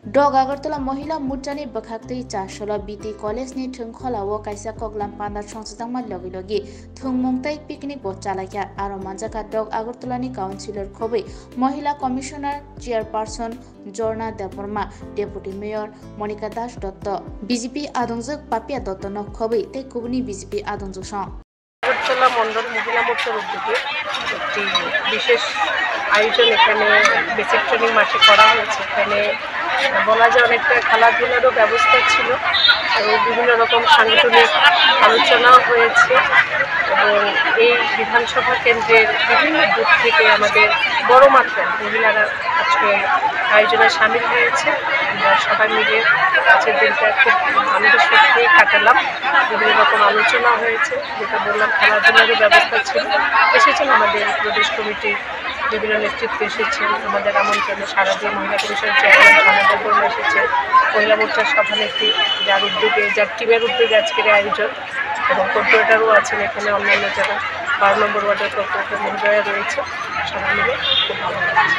Dog Agartala Mohila Mutani Bakakti Chashola BT College ni Tungkola Wakaisa Koglam Panda Transitama Logi Tungmongtai Picnic Bochalaka Aromanjaka Dog Agartolani Councillor Kobe Mohila Commissioner Chairperson Jorna Deborma Deputy Mayor Monica Dash Dotto BJP Adongjak Papia Dotto Nok Kobe Te Kubuni BJP Adongjak Song Agartala Mondal মহিলা মোর্চার উদ্যোগে একটি বিশেষ আয়োজন এখানে basic training মাঠে করা হয়েছে। এখানে বলা যায় অনেকটা খেলাধুলারও ব্যবস্থা ছিল এবং বিভিন্ন রকম সাংগঠনিক আলোচনাও হয়েছে এবং এই বিধানসভা কেন্দ্রের বিভিন্ন দিক থেকে আমাদের বড় মাত্রায় মহিলারা আজকে আয়োজনে সামিল হয়েছে। আমরা সবাই মিলে আজকের দিনটা খুব আনন্দের সাথে কাটালাম। বিভিন্ন রকম আলোচনা হয়েছে, যেটা বললাম খেলাধুলারও ব্যবস্থা ছিল। এসেছেন আমাদের প্রদেশ কমিটির বিভিন্ন নেতৃত্ব এসেছেন, আমাদের আমন্ত্রণে সারা দিয়ে মহিলা পরিষদের চেয়ারম্যান জনতা এসেছেন, মহিলা মোর্চার সভানেত্রী যার টিমের উদ্যোগে আজকের আয়োজন এবং কর্পোরেটরও আছেন এখানে, অন্যান্য যারা 12 নম্বর ওয়ার্ডের কর্পোরেটর মহিলারা রয়েছে, সবাই মিলে খুব ভালো লাগছে।